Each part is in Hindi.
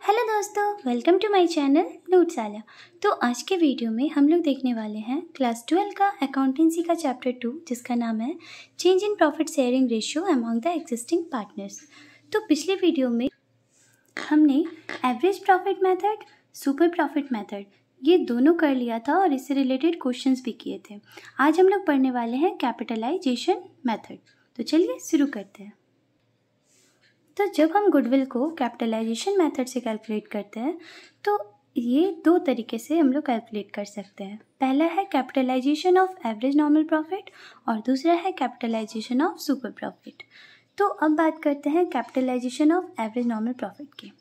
हेलो दोस्तों, वेलकम टू माय चैनल नोट्साला। तो आज के वीडियो में हम लोग देखने वाले हैं क्लास 12 का अकाउंटेंसी का चैप्टर 2, जिसका नाम है change in profit sharing ratio among the existing partners. तो पिछले वीडियो में हमने average profit method, super profit method ये दोनों कर लिया था और इससे रिलेटेड क्वेश्चंस भी किए थे। आज हम लोग पढ़ने वाले हैं कैपिटलाइजेशन मेथड। तो चलिए शुरू करते हैं। तो जब हम गुडविल को कैपिटलाइजेशन मेथड से कैलकुलेट करते हैं तो ये दो तरीके से हम लोग कैलकुलेट कर सकते हैं। पहला है capitalisation of average normal profit और दूसरा है कैपिटलाइजेशन ऑफ सुपर प्रॉफिट। तो अब बात करते हैं capitalisation of average normal profit की।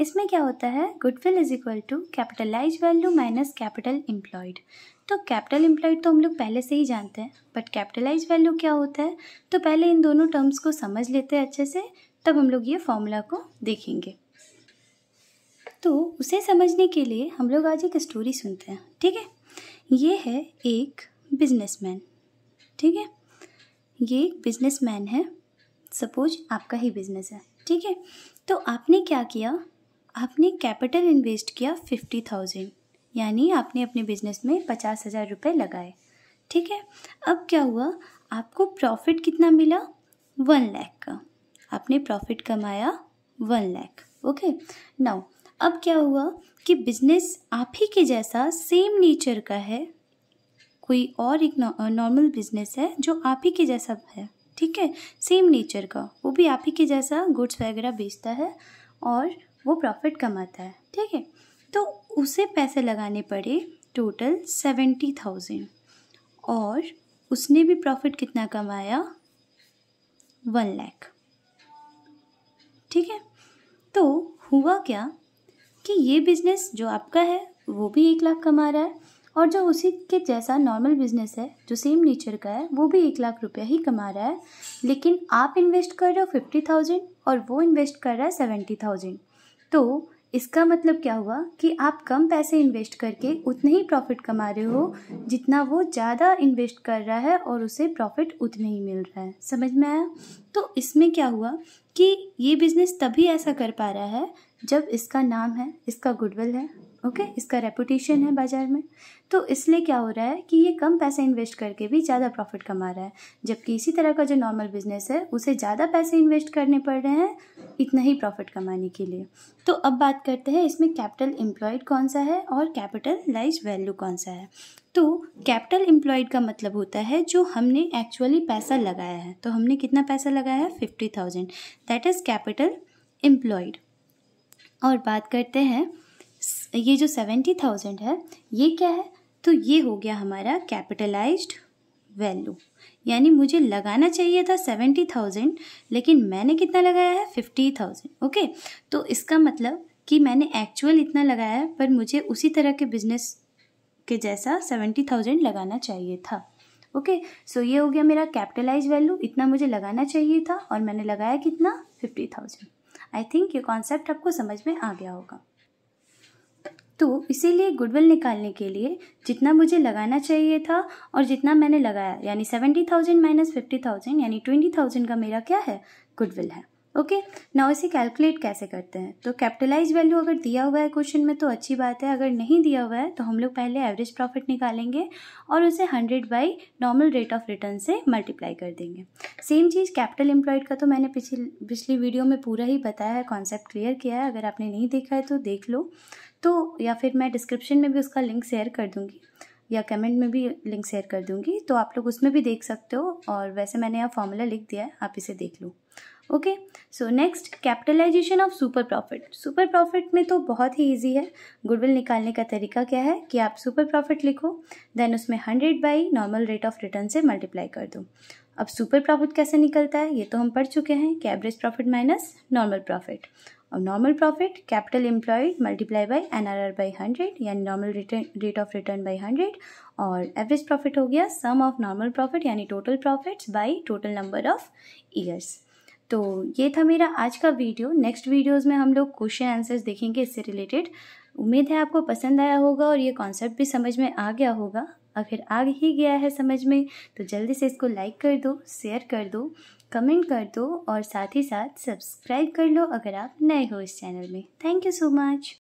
इसमें क्या होता है, goodwill is equal to capitalise value minus capital employed. तो कैपिटल एम्प्लॉयड तो हम लोग पहले से ही जानते हैं, बट कैपिटलाइज वैल्यू क्या होता है तो पहले इन दोनों टर्म्स को समझ लेते हैं अच्छे से, तब हम लोग ये फॉर्मूला को देखेंगे। तो उसे समझने के लिए हम लोग आज एक स्टोरी सुनते हैं, ठीक है। ये है एक बिजनेसमैन, ठीक है। ये एक बिजनेसमैन है, सपोज आपका ही बिजनेस है, ठीक है। तो आपने क्या किया, आपने कैपिटल इन्वेस्ट किया 50,000, यानी आपने अपने बिजनेस में 50,000 रुपये लगाए, ठीक है। अब क्या हुआ, आपको प्रॉफिट कितना मिला, 1 लाख का। आपने प्रॉफिट कमाया 1 लाख, ओके। नाउ अब क्या हुआ कि बिजनेस आप ही के जैसा सेम नेचर का है, कोई और एक नॉर्मल बिजनेस है जो आप ही के जैसा है, ठीक है, सेम नेचर का, वो भी आप ही के जैसा गुड्स वगैरह बेचता है और वो प्रॉफिट कमाता है, ठीक है। तो उसे पैसे लगाने पड़े टोटल 70,000 और उसने भी प्रॉफिट कितना कमाया, 1 लाख, ठीक है। तो हुआ क्या कि ये बिजनेस जो आपका है वो भी 1 लाख कमा रहा है और जो उसी के जैसा नॉर्मल बिजनेस है जो सेम नेचर का है वो भी 1 लाख रुपया ही कमा रहा है, लेकिन आप इन्वेस्ट कर रहे हो 50,000 और वो इन्वेस्ट कर रहा है 70,000। तो इसका मतलब क्या हुआ कि आप कम पैसे इन्वेस्ट करके उतने ही प्रॉफिट कमा रहे हो जितना वो ज़्यादा इन्वेस्ट कर रहा है और उसे प्रॉफिट उतने ही मिल रहा है। समझ में आया। तो इसमें क्या हुआ कि ये बिज़नेस तभी ऐसा कर पा रहा है जब इसका नाम है, इसका गुडविल है, ओके, इसका रेपुटेशन है बाज़ार में। तो इसलिए क्या हो रहा है कि ये कम पैसे इन्वेस्ट करके भी ज़्यादा प्रॉफिट कमा रहा है, जबकि इसी तरह का जो नॉर्मल बिजनेस है उसे ज़्यादा पैसे इन्वेस्ट करने पड़ रहे हैं इतना ही प्रॉफिट कमाने के लिए। तो अब बात करते हैं इसमें कैपिटल एम्प्लॉयड कौन सा है और कैपिटलाइज वैल्यू कौन सा है। तो कैपिटल एम्प्लॉयड का मतलब होता है जो हमने एक्चुअली पैसा लगाया है। तो हमने कितना पैसा लगाया है, 50,000, दैट इज़ कैपिटल एम्प्लॉयड। और बात करते हैं ये जो 70,000 है ये क्या है, तो ये हो गया हमारा कैपिटलाइज्ड वैल्यू, यानी मुझे लगाना चाहिए था 70,000 लेकिन मैंने कितना लगाया है, 50,000, ओके। तो इसका मतलब कि मैंने एक्चुअल इतना लगाया है पर मुझे उसी तरह के बिजनेस के जैसा 70,000 लगाना चाहिए था, ओके। सो ये हो गया मेरा कैपिटलाइज वैल्यू, इतना मुझे लगाना चाहिए था और मैंने लगाया कितना, 50,000। आई थिंक ये कॉन्सेप्ट आपको समझ में आ गया होगा। तो इसीलिए गुडविल निकालने के लिए जितना मुझे लगाना चाहिए था और जितना मैंने लगाया, यानी 70,000 माइनस 50,000 यानी 20,000 का मेरा क्या है, गुडविल है, ओके। नाउ इसे कैलकुलेट कैसे करते हैं। तो कैपिटलाइज वैल्यू अगर दिया हुआ है क्वेश्चन में तो अच्छी बात है, अगर नहीं दिया हुआ है तो हम लोग पहले एवरेज प्रॉफिट निकालेंगे और उसे 100 by normal rate of return से मल्टीप्लाई कर देंगे। सेम चीज़ कैपिटल एम्प्लॉयड का तो मैंने पिछली वीडियो में पूरा ही बताया है, कॉन्सेप्ट क्लियर किया है, अगर आपने नहीं देखा है तो देख लो। तो या फिर मैं डिस्क्रिप्शन में भी उसका लिंक शेयर कर दूंगी या कमेंट में भी लिंक शेयर कर दूंगी, तो आप लोग उसमें भी देख सकते हो। और वैसे मैंने यहाँ फॉर्मूला लिख दिया है, आप इसे देख लो, okay. So next capitalisation of super profit. Super profit में तो बहुत ही इजी है। गुडविल निकालने का तरीका क्या है कि आप सुपर प्रॉफिट लिखो, देन उसमें 100 by normal rate of return से मल्टीप्लाई कर दो। अब सुपर प्रॉफिट कैसे निकलता है ये तो हम पढ़ चुके हैं कि average profit minus normal profit. और normal profit capital employed multiply by NRR by 100 यानी normal rate of return by 100, और एवरेज प्रॉफिट हो गया सम ऑफ नॉर्मल प्रॉफिट यानी total profits by total number of years. तो ये था मेरा आज का वीडियो। नेक्स्ट वीडियोज़ में हम लोग क्वेश्चन आंसर्स देखेंगे इससे रिलेटेड। उम्मीद है आपको पसंद आया होगा और ये कॉन्सेप्ट भी समझ में आ गया होगा। अगर आ ही गया है समझ में तो जल्दी से इसको लाइक कर दो, शेयर कर दो, कमेंट कर दो और साथ ही साथ सब्सक्राइब कर लो अगर आप नए हो इस चैनल में। Thank you so much.